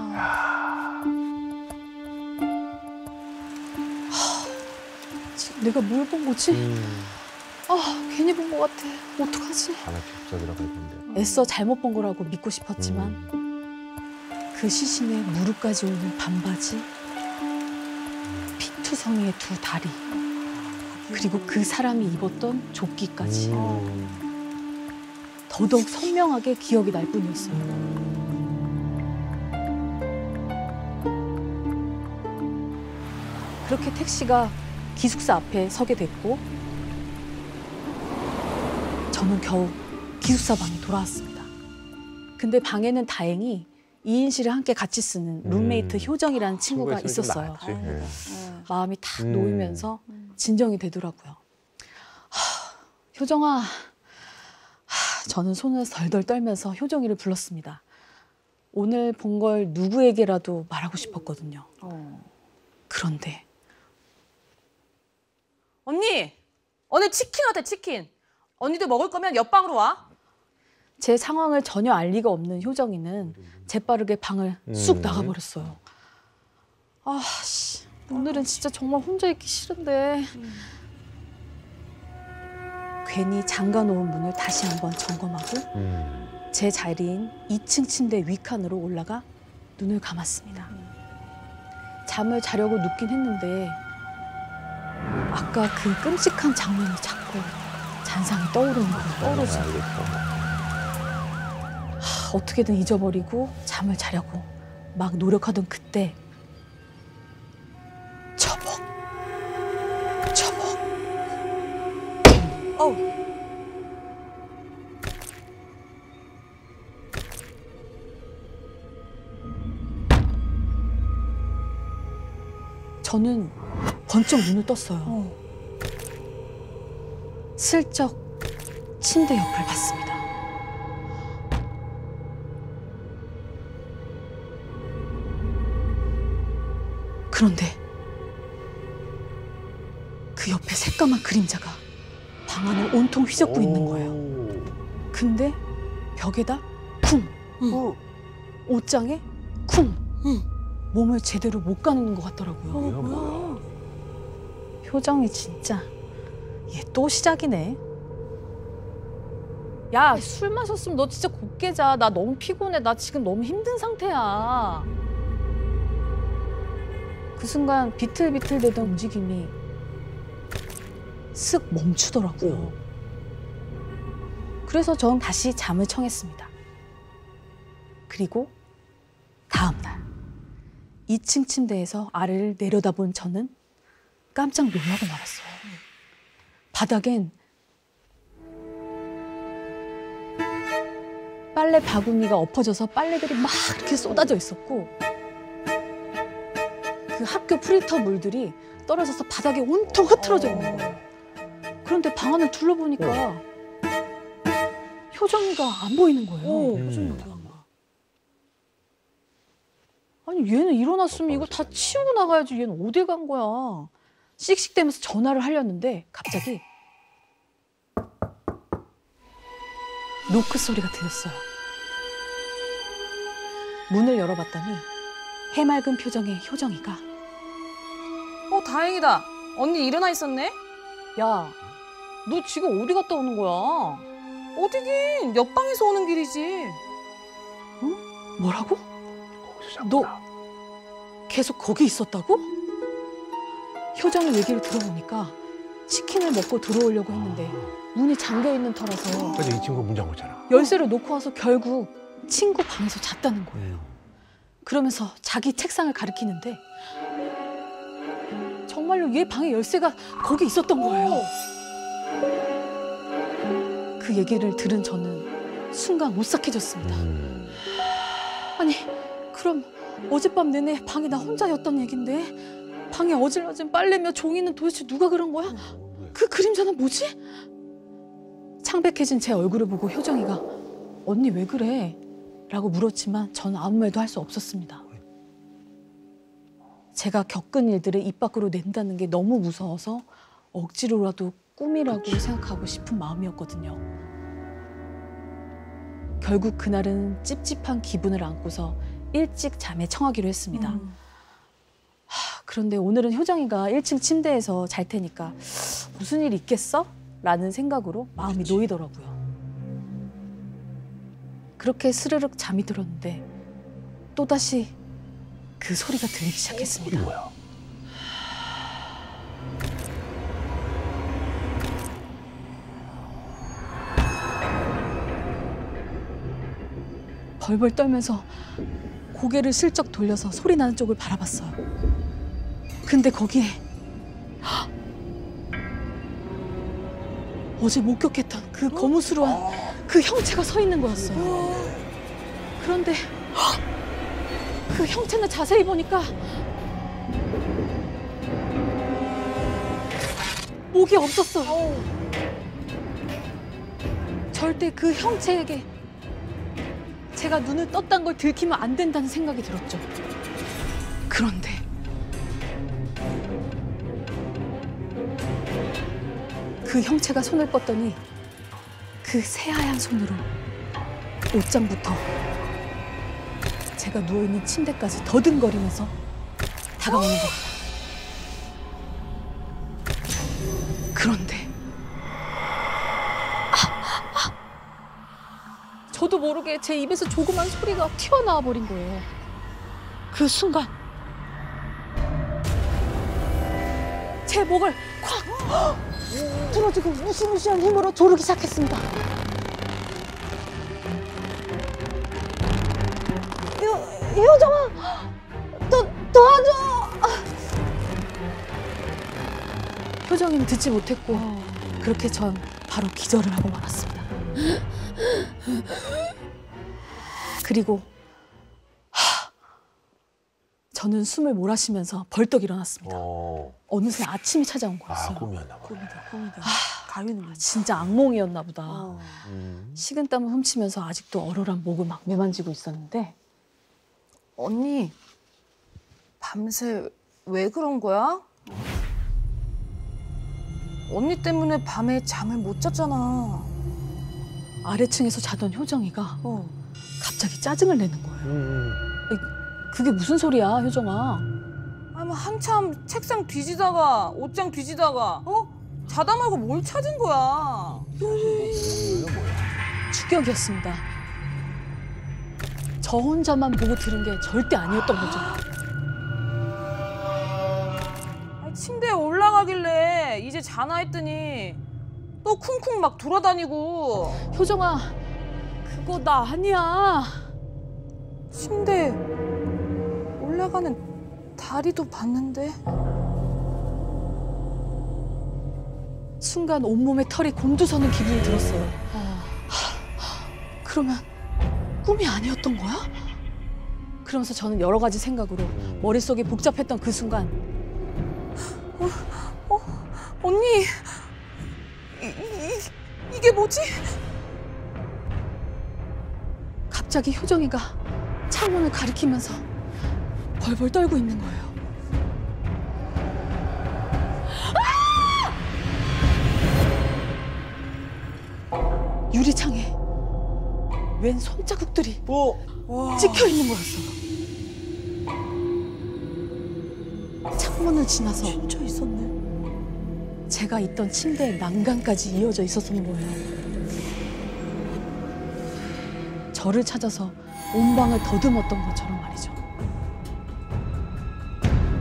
지금 내가 뭘 본 거지? 괜히 본 것 같아. 어떡하지? 하나 기숙사 들어갈 텐데. 애써 잘못 본 거라고 믿고 싶었지만 그 시신의 무릎까지 오는 반바지, 피투성이의 두 다리, 그리고 그 사람이 입었던 조끼까지 더더욱 선명하게 기억이 날 뿐이었어요. 그렇게 택시가 기숙사 앞에 서게 됐고 저는 겨우 기숙사 방에 돌아왔습니다. 근데 방에는 다행히 2인실을 함께 같이 쓰는 룸메이트 효정이라는 친구가 있었어요. 마음이 탁 놓이면서 진정이 되더라고요. 효정아, 저는 손을 덜덜 떨면서 효정이를 불렀습니다. 오늘 본 걸 누구에게라도 말하고 싶었거든요. 그런데 언니! 오늘 치킨 어때, 치킨? 언니도 먹을 거면 옆방으로 와. 제 상황을 전혀 알 리가 없는 효정이는 재빠르게 방을 쑥 나가버렸어요. 오늘은 진짜 정말 혼자 있기 싫은데. 괜히 잠가놓은 문을 다시 한번 점검하고 제 자리인 2층 침대 위칸으로 올라가 눈을 감았습니다. 잠을 자려고 눕긴 했는데 아까 그 끔찍한 장면이 자꾸 잔상이 떠오르는 거예요. 어떻게든 잊어버리고 잠을 자려고 막 노력하던 그때 처벅. 저는 번쩍 눈을 떴어요. 슬쩍 침대 옆을 봤습니다. 그런데 그 옆에 새까만 그림자가 방 안을 온통 휘젓고 있는 거예요. 근데 벽에다 쿵, 옷장에 쿵, 몸을 제대로 못 가누는 것 같더라고요. 뭐야? 표정이 진짜 얘 또 시작이네. 야, 술 마셨으면 너 진짜 곱게 자. 나 너무 피곤해. 나 지금 너무 힘든 상태야. 그 순간 비틀비틀대던 움직임이 쓱 멈추더라고요. 그래서 전 다시 잠을 청했습니다. 그리고 다음 날 2층 침대에서 아래를 내려다본 저는 깜짝 놀라고 말았어요. 바닥엔 빨래 바구니가 엎어져서 빨래들이 막 이렇게 쏟아져 있었고 그 학교 프리터 물들이 떨어져서 바닥에 온통 흐트러져 있는 거예요. 그런데 방 안을 둘러보니까 효정이가 안 보이는 거예요. 효정이 어디 간 거야? 아니 얘는 일어났으면 이거 다 치우고 나가야지. 얘는 어디 간 거야? 씩씩대면서 전화를 하려는데 갑자기 노크 소리가 들렸어요. 문을 열어봤더니 해맑은 표정의 효정이가 다행이다. 언니 일어나 있었네? 야, 너 지금 어디 갔다 오는 거야? 어디긴 옆방에서 오는 길이지. 응? 뭐라고? 너 계속 거기 있었다고? 효정이 얘기를 들어보니까 치킨을 먹고 들어오려고 했는데 문이 잠겨있는 터라서 그래서 이 친구 문 잠궜잖아. 열쇠를 놓고 와서 결국 친구 방에서 잤다는 거예요. 그러면서 자기 책상을 가리키는데 정말로 얘 방에 열쇠가 거기 있었던 거예요. 그 얘기를 들은 저는 순간 오싹해졌습니다. 아니, 그럼 어젯밤 내내 방에 나 혼자였던 얘긴데 방에 어질러진 빨래며 종이는 도대체 누가 그런 거야? 그 그림자는 뭐지? 창백해진 제 얼굴을 보고 효정이가 언니 왜 그래? 라고 물었지만 저는 아무 말도 할 수 없었습니다. 제가 겪은 일들을 입 밖으로 낸다는 게 너무 무서워서 억지로라도 꿈이라고 생각하고 싶은 마음이었거든요. 결국 그날은 찝찝한 기분을 안고서 일찍 잠에 청하기로 했습니다. 그런데 오늘은 효정이가 1층 침대에서 잘 테니까 무슨 일 있겠어? 라는 생각으로 마음이 놓이더라고요. 그렇게 스르륵 잠이 들었는데 또다시 그 소리가 들리기 시작했습니다. 뭐야? 벌벌 떨면서 고개를 슬쩍 돌려서 소리 나는 쪽을 바라봤어요. 근데 거기에 어제 목격했던 그 거무스러운 그 형체가 서 있는 거였어요. 그런데 그 형체는 자세히 보니까 목이 없었어요. 절대 그 형체에게 제가 눈을 떴다는 걸 들키면 안 된다는 생각이 들었죠. 그런데 그 형체가 손을 뻗더니 그 새하얀 손으로 옷장부터 제가 누워있는 침대까지 더듬거리면서 다가오는 겁니다. 그런데 저도 모르게 제 입에서 조그만 소리가 튀어나와 버린 거예요. 그 순간 제 목을 콱 부러지고 무시무시한 힘으로 조르기 시작했습니다. 효정아, 도와줘! 효정이는 듣지 못했고 그렇게 전 바로 기절을 하고 말았습니다. 그리고 저는 숨을 몰아쉬면서 벌떡 일어났습니다. 어느새 아침이 찾아온 거였어요. 꿈이었나 보네. 꿈이다. 가위는 진짜 악몽이었나 보다. 식은땀을 훔치면서 아직도 얼얼한 목을 막 매만지고 있었는데 언니, 밤새 왜 그런 거야? 언니 때문에 밤에 잠을 못 잤잖아. 아래층에서 자던 효정이가 갑자기 짜증을 내는 거예요. 그게 무슨 소리야, 효정아? 아마 한참 책상 뒤지다가 옷장 뒤지다가 자다 말고 뭘 찾은 거야. 충격이었습니다. 저 혼자만 보고 들은 게 절대 아니었던 거죠. 침대에 올라가길래 이제 자나 했더니 또 쿵쿵 막 돌아다니고. 효정아, 그거 나 아니야. 침대에 올라가는 다리도 봤는데. 순간 온몸에 털이 곤두서는 기분이 들었어요. 그러면 꿈이 아니었던 거야? 그러면서 저는 여러 가지 생각으로 머릿속이 복잡했던 그 순간 언니, 이게 뭐지? 갑자기 효정이가 창문을 가리키면서 벌벌 떨고 있는 거예요. 유리창에 웬 손자국들이 찍혀 있는 거였어요. 창문을 지나서 진짜 있었네. 제가 있던 침대의 난간까지 이어져 있었던 거예요. 저를 찾아서 온 방을 더듬었던 것처럼 말이죠.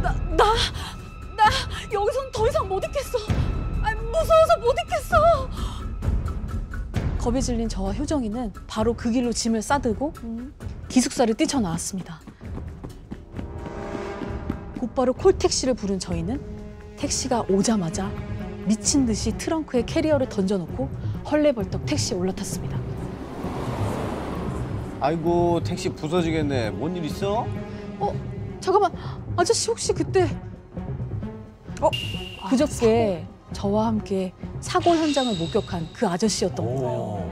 나 여기선 더 이상 못 있겠어. 무서워서 못 있겠어. 겁에 질린 저와 효정이는 바로 그 길로 짐을 싸들고 기숙사를 뛰쳐나왔습니다. 곧바로 콜택시를 부른 저희는 택시가 오자마자 미친 듯이 트렁크에 캐리어를 던져놓고 헐레벌떡 택시에 올라탔습니다. 아이고 택시 부서지겠네. 뭔 일 있어? 잠깐만, 아저씨 혹시 그때 그저께 저와 함께 사고 현장을 목격한 그 아저씨였던 거예요.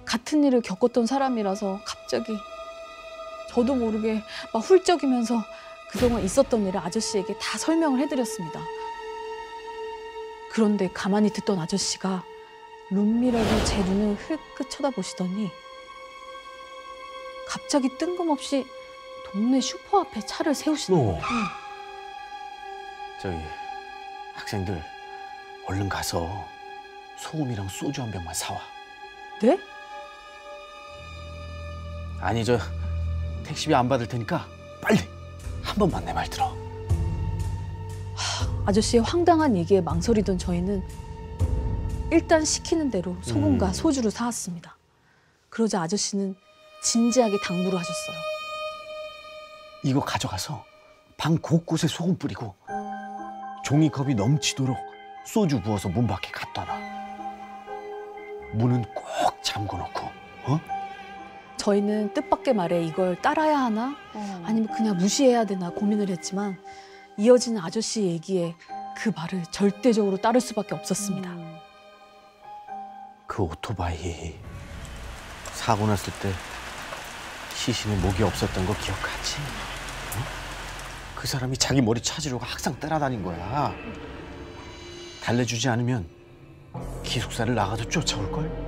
같은 일을 겪었던 사람이라서 갑자기 저도 모르게 막 훌쩍이면서 그동안 있었던 일을 아저씨에게 다 설명을 해드렸습니다. 그런데 가만히 듣던 아저씨가 룸미러로 제 눈을 흘끗 쳐다보시더니 갑자기 뜬금없이 동네 슈퍼 앞에 차를 세우시는 거예요. 저기 학생들 얼른 가서 소금이랑 소주 한 병만 사와. 네? 아니 저 택시비 안 받을 테니까 빨리 한 번만 내 말 들어. 아저씨의 황당한 얘기에 망설이던 저희는 일단 시키는 대로 소금과 소주를 사왔습니다. 그러자 아저씨는 진지하게 당부를 하셨어요. 이거 가져가서 방 곳곳에 소금 뿌리고 종이컵이 넘치도록 소주 부어서 문 밖에 갖다 놔. 문은 꼭 잠궈놓고. 저희는 뜻밖의 말에 이걸 따라야 하나 아니면 그냥 무시해야 되나 고민을 했지만 이어지는 아저씨 얘기에 그 말을 절대적으로 따를 수밖에 없었습니다. 그 오토바이 사고 났을 때 시신에 목이 없었던 거 기억하지? 그 사람이 자기 머리 찾으려고 항상 따라다닌 거야. 달래주지 않으면 기숙사를 나가도 쫓아올걸?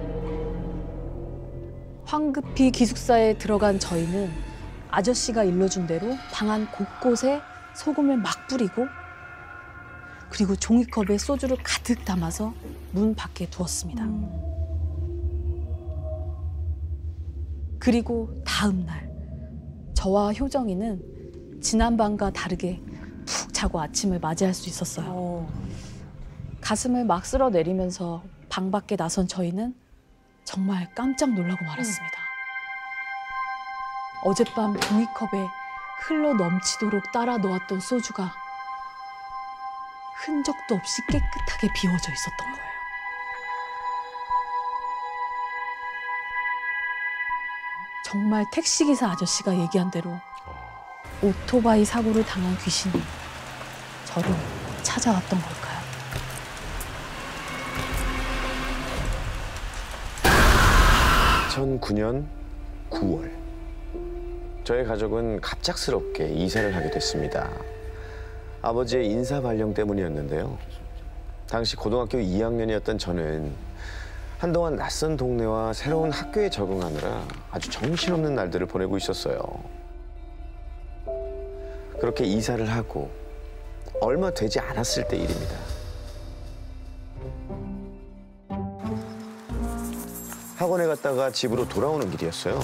황급히 기숙사에 들어간 저희는 아저씨가 일러준 대로 방 안 곳곳에 소금을 막 뿌리고 그리고 종이컵에 소주를 가득 담아서 문 밖에 두었습니다. 그리고 다음 날 저와 효정이는 지난 밤과 다르게 푹 자고 아침을 맞이할 수 있었어요. 가슴을 막 쓸어내리면서 방 밖에 나선 저희는 정말 깜짝 놀라고 말았습니다. 어젯밤 종이컵에 흘러 넘치도록 따라 놓았던 소주가 흔적도 없이 깨끗하게 비워져 있었던 거예요. 정말 택시기사 아저씨가 얘기한 대로 오토바이 사고를 당한 귀신이 저를 찾아왔던 걸까요? 2009년 9월 저희 가족은 갑작스럽게 이사를 하게 됐습니다. 아버지의 인사 발령 때문이었는데요. 당시 고등학교 2학년이었던 저는 한동안 낯선 동네와 새로운 학교에 적응하느라 아주 정신없는 날들을 보내고 있었어요. 그렇게 이사를 하고 얼마 되지 않았을 때 일입니다. 학원에 갔다가 집으로 돌아오는 길이었어요.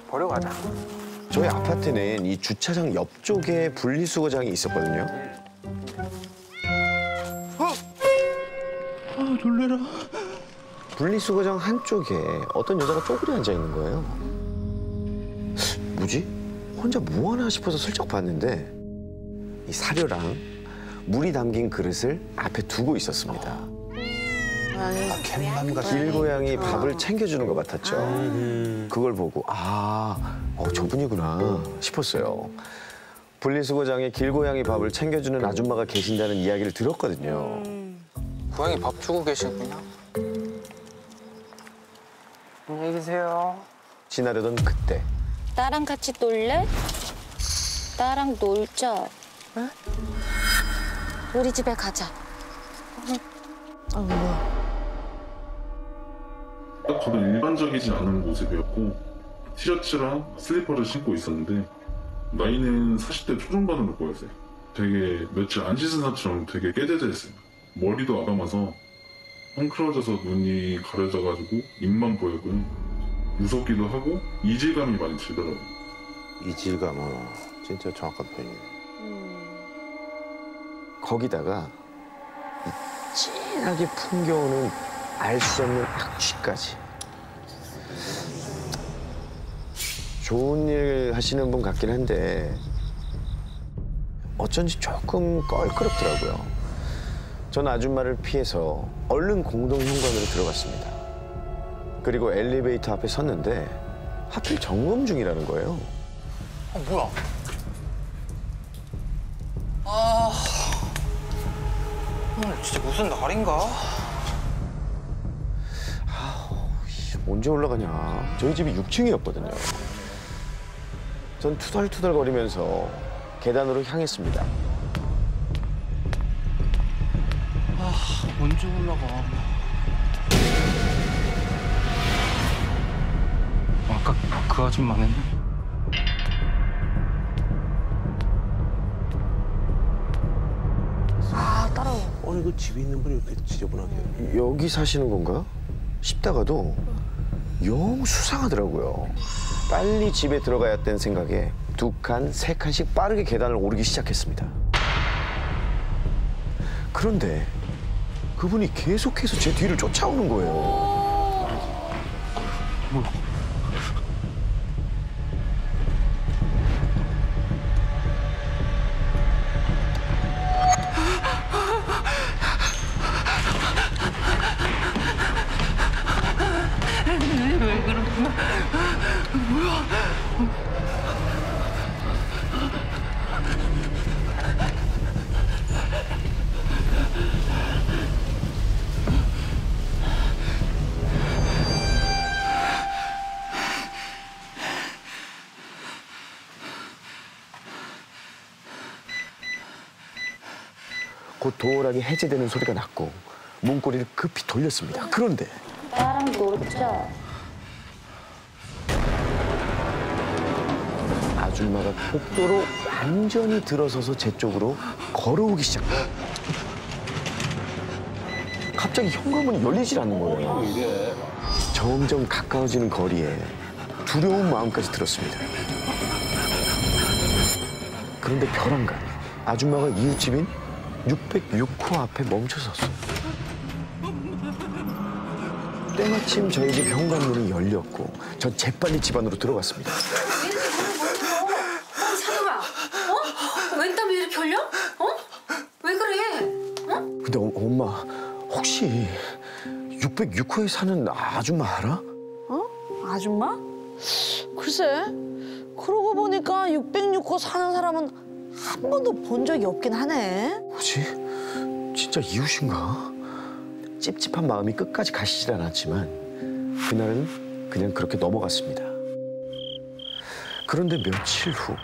버려 가자. 저희 아파트는 이 주차장 옆쪽에 분리수거장이 있었거든요. 놀래라. 분리수거장 한쪽에 어떤 여자가 쪼그려 앉아 있는 거예요. 뭐지? 혼자 뭐 하나 싶어서 슬쩍 봤는데 이 사료랑 물이 담긴 그릇을 앞에 두고 있었습니다. 길고양이 밥을 챙겨주는 것 같았죠. 그걸 보고 저분이구나 싶었어요. 분리수거장에 길고양이 밥을 챙겨주는 아줌마가 계신다는 이야기를 들었거든요. 고양이 밥 주고 계시구나. 안녕히 계세요. 지나려던 그때 나랑 같이 놀래? 나랑 놀자. 응? 우리 집에 가자. 딱 봐도 일반적이지 않은 모습이었고 티셔츠랑 슬리퍼를 신고 있었는데 나이는 40대 초중반으로 보였어요. 되게 며칠 안 씻은 사람처럼 되게 깨져져 있어요. 머리도 아감아서 헝클어져서 눈이 가려져가지고 입만 보이고요. 무섭기도 하고 이질감이 많이 들더라고요. 이질감, 진짜 정확한 표현이에요. 거기다가 이 진하게 풍겨오는 알 수 없는 악취까지. 좋은 일 하시는 분 같긴 한데 어쩐지 조금 껄끄럽더라고요. 전 아줌마를 피해서 얼른 공동현관으로 들어갔습니다. 그리고 엘리베이터 앞에 섰는데 하필 점검 중이라는 거예요. 뭐야? 오늘 진짜 무슨 날인가? 언제 올라가냐. 저희 집이 6층이었거든요. 전 투덜투덜거리면서 계단으로 향했습니다. 언제 올라가? 아까 그 아줌마는? 따라와. 이거 집에 있는 분이 이렇게 지저분하게. 여기 사시는 건가 싶다가도 영 수상하더라고요. 빨리 집에 들어가야 했다는 생각에 2칸, 3칸씩 빠르게 계단을 오르기 시작했습니다. 그런데 그분이 계속해서 제 뒤를 쫓아오는 거예요. 뭐야? 왜 그러는 거야? 뭐야? 곧 도어락이 해제되는 소리가 났고 문고리를 급히 돌렸습니다. 그런데 나랑 놀자. 아줌마가 복도로 완전히 들어서서 제 쪽으로 걸어오기 시작해요. 갑자기 현관문이 열리질 않는 거예요. 점점 가까워지는 거리에 두려운 마음까지 들었습니다. 그런데 벼랑간 아줌마가 이웃집인 606호 앞에 멈춰섰어요. 때마침 저희 집 현관문이 열렸고 전 재빨리 집 안으로 들어갔습니다. 찬호가, 웬 땀이 이렇게 흘려? 왜 그래? 근데 엄마, 혹시 606호에 사는 아줌마 알아? 아줌마? 글쎄, 그러고 보니까 606호 사는 사람은 한 번도 본 적이 없긴 하네. 뭐지? 진짜 이웃인가? 찝찝한 마음이 끝까지 가시질 않았지만 그날은 그냥 그렇게 넘어갔습니다. 그런데 며칠 후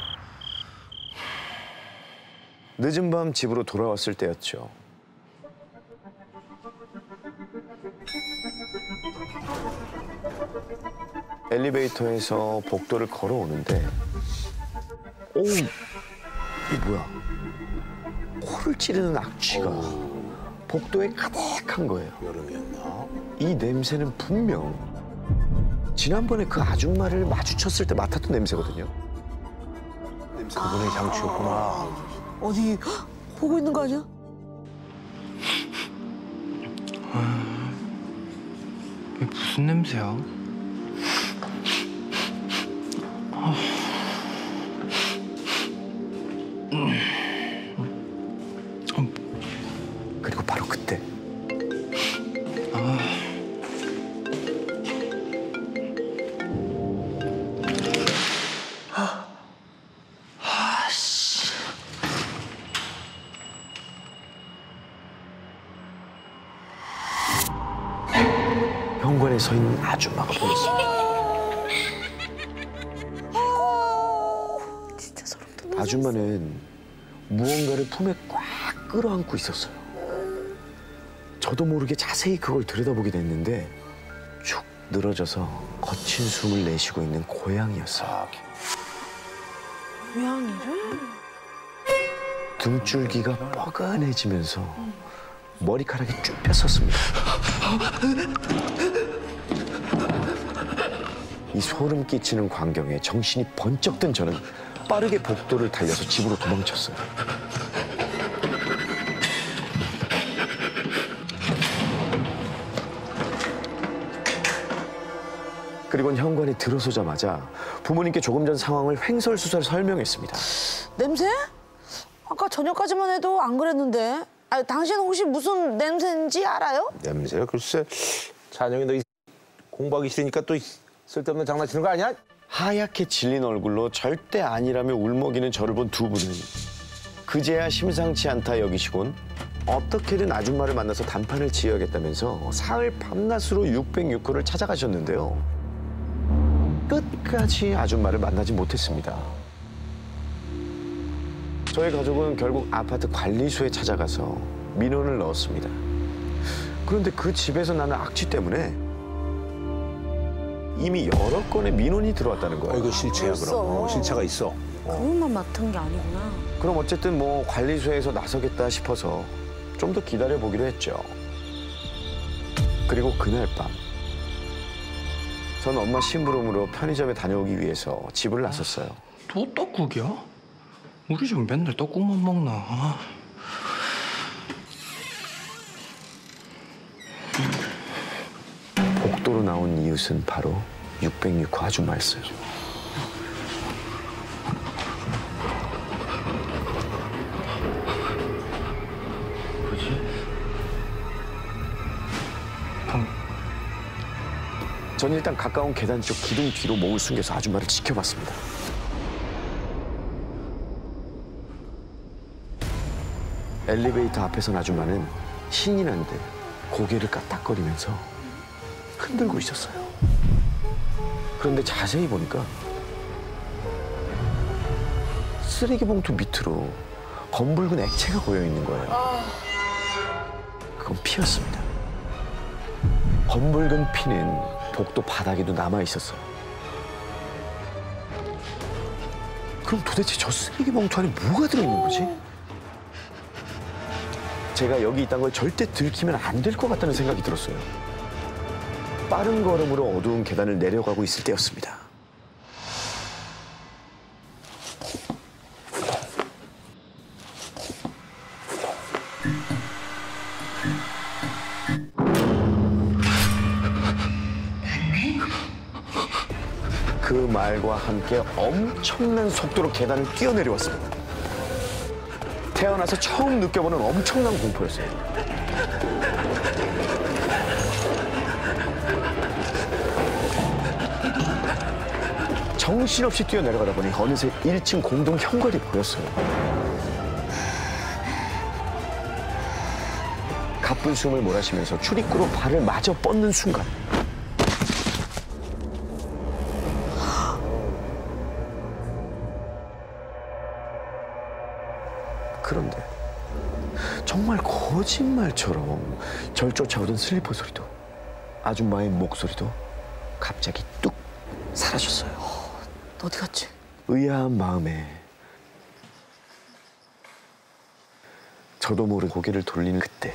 늦은 밤 집으로 돌아왔을 때였죠. 엘리베이터에서 복도를 걸어오는데 이게 뭐야? 코를 찌르는 악취가 복도에 가득한 거예요. 여름이었나? 이 냄새는 분명 지난번에 그 아줌마를 마주쳤을 때 맡았던 냄새거든요. 그분의 장치였구나. 어디 보고 있는 거 아니야? 이게 무슨 냄새야? 그리고 바로 그때 현관에 서 있는 아줌마가 보였습니다. 진짜 소름 돋아. 아줌마는 무언가를 품에 꽉 끌어안고 있었어요. 저도 모르게 자세히 그걸 들여다보게 됐는데 축 늘어져서 거친 숨을 내쉬고 있는 고양이였어요. 고양이를? 등줄기가 뻐근해지면서 머리카락이 쭉 폈었습니다. 이 소름 끼치는 광경에 정신이 번쩍 든 저는 빠르게 복도를 달려서 집으로 도망쳤어요. 그리고 현관에 들어서자마자 부모님께 조금 전 상황을 횡설수설 설명했습니다. 냄새? 아까 저녁까지만 해도 안 그랬는데. 당신 혹시 무슨 냄새인지 알아요? 냄새요? 글쎄, 찬영이 너 공부하기 싫으니까 또 쓸데없는 장난치는 거 아니야? 하얗게 질린 얼굴로 절대 아니라며 울먹이는 저를 본 두 분은 그제야 심상치 않다 여기시곤 어떻게든 아줌마를 만나서 단판을 지어야겠다면서 사흘 밤낮으로 606호를 찾아가셨는데요. 끝까지 아줌마를 만나지 못했습니다. 저희 가족은 결국 아파트 관리소에 찾아가서 민원을 넣었습니다. 그런데 그 집에서 나는 악취 때문에 이미 여러 건의 민원이 들어왔다는 거예요. 이거 실체야 그럼. 실체가 있어. 그것만 맡은 게 아니구나. 그럼 어쨌든 뭐 관리소에서 나서겠다 싶어서 좀 더 기다려보기로 했죠. 그리고 그날 밤 전 엄마 심부름으로 편의점에 다녀오기 위해서 집을 나섰어요. 또 떡국이야? 우리 집 맨날 떡국만 먹나? 복도로 나온 이웃은 바로 606호 아줌마였어요. 전 일단 가까운 계단 쪽 기둥 뒤로 목을 숨겨서 아줌마를 지켜봤습니다. 엘리베이터 앞에 선 아줌마는 신이 난 듯 고개를 까딱거리면서 흔들고 있었어요. 그런데 자세히 보니까 쓰레기 봉투 밑으로 검붉은 액체가 고여 있는 거예요. 그건 피였습니다. 검붉은 피는 복도 바닥에도 남아 있었어요. 그럼 도대체 저 쓰레기 봉투 안에 뭐가 들어있는 거지? 제가 여기 있다는 걸 절대 들키면 안 될 것 같다는 생각이 들었어요. 빠른 걸음으로 어두운 계단을 내려가고 있을 때였습니다. 그 말과 함께 엄청난 속도로 계단을 뛰어내려왔습니다. 태어나서 처음 느껴보는 엄청난 공포였어요. 정신없이 뛰어내려가다 보니 어느새 1층 공동 현관이 보였어요. 가쁜 숨을 몰아쉬면서 출입구로 발을 마저 뻗는 순간 거짓말처럼 절 쫓아오던 슬리퍼 소리도 아줌마의 목소리도 갑자기 뚝 사라졌어요. 어디 갔지? 의아한 마음에 저도 모르게 고개를 돌리는 그때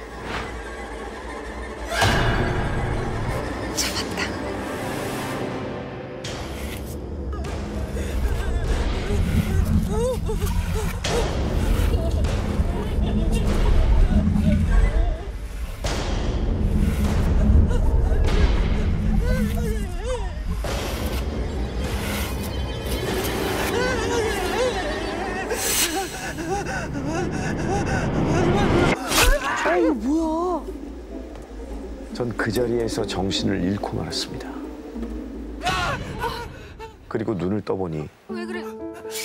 이거 뭐야? 전 그 자리에서 정신을 잃고 말았습니다. 그리고 눈을 떠보니 왜 그래?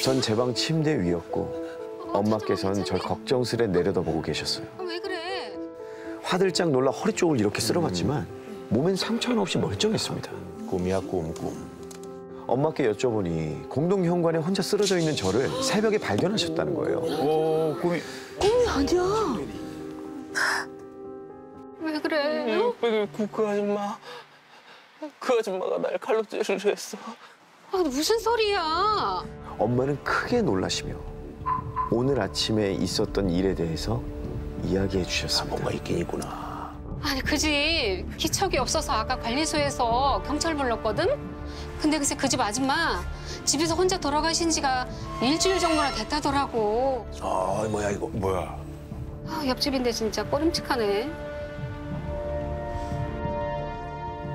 전 제 방 침대 위였고 엄마께서는 절 걱정스레 내려다보고 계셨어요. 왜 그래? 화들짝 놀라 허리 쪽을 이렇게 쓸어봤지만 몸엔 상처는 없이 멀쩡했습니다. 꿈이야 꿈. 엄마께 여쭤보니 공동 현관에 혼자 쓰러져 있는 저를 새벽에 발견하셨다는 거예요. 오, 꿈이 아니야. 왜 그래? 그 아줌마. 그 아줌마가 날 칼로 찌르려 했어. 아, 무슨 소리야? 엄마는 크게 놀라시며 오늘 아침에 있었던 일에 대해서 이야기해 주셨습니다. 뭔가 있긴 있구나. 아니 그 집 기척이 없어서 아까 관리소에서 경찰 불렀거든? 근데 글쎄 그 집 아줌마 집에서 혼자 돌아가신 지가 일주일 정도나 됐다더라고. 아 뭐야 이거 뭐야? 아, 옆집인데 진짜 꺼림칙하네.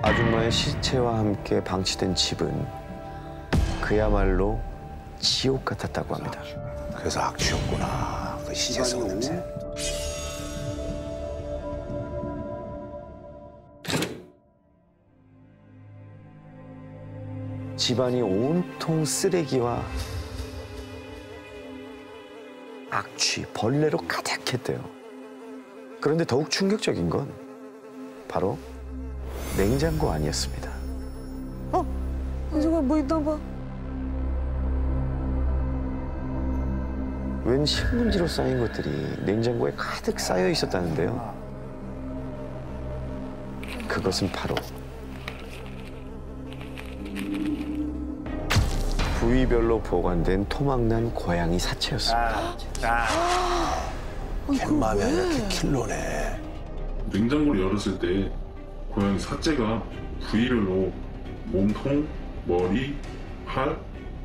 아줌마의 시체와 함께 방치된 집은 그야말로 지옥 같았다고 합니다. 그래서 악취였구나. 그 시체 썩은 냄새. 집안이 온통 쓰레기와 악취, 벌레로 가득했대요. 그런데 더욱 충격적인 건 바로 냉장고 안이었습니다. 저거 뭐 있나 봐. 웬 신문지로 쌓인 것들이 냉장고에 가득 쌓여 있었다는데요. 그것은 바로 부위별로 보관된 토막난 고양이 사체였습니다. 갯맘이 아니라 킬로네. 냉장고를 열었을 때 고양이 사체가 부위별로 몸통, 머리, 팔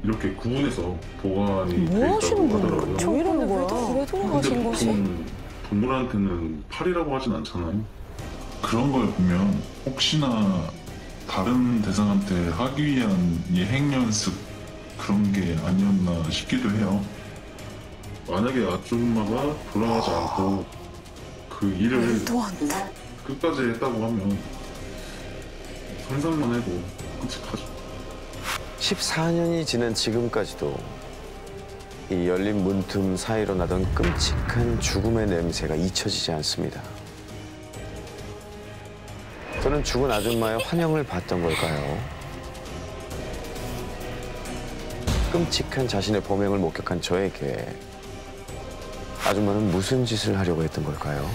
이렇게 구분해서 보관이 돼 있다고 하더라고요. 왜 이러는 거야? 왜 근데 돌아가신 거지? 보통 동물한테는 팔이라고 하진 않잖아요. 그런 걸 보면 혹시나 다른 대상한테 하기 위한 예행 연습 그런 게 아니었나 싶기도 해요. 만약에 아줌마가 돌아가지 않고 그 일을 끝까지 했다고 하면 상상만 해도 끔찍하죠. 14년이 지난 지금까지도 이 열린 문틈 사이로 나던 끔찍한 죽음의 냄새가 잊혀지지 않습니다. 저는 죽은 아줌마의 환영을 받던 걸까요? 끔찍한 자신의 범행을 목격한 저에게 아줌마는 무슨 짓을 하려고 했던 걸까요?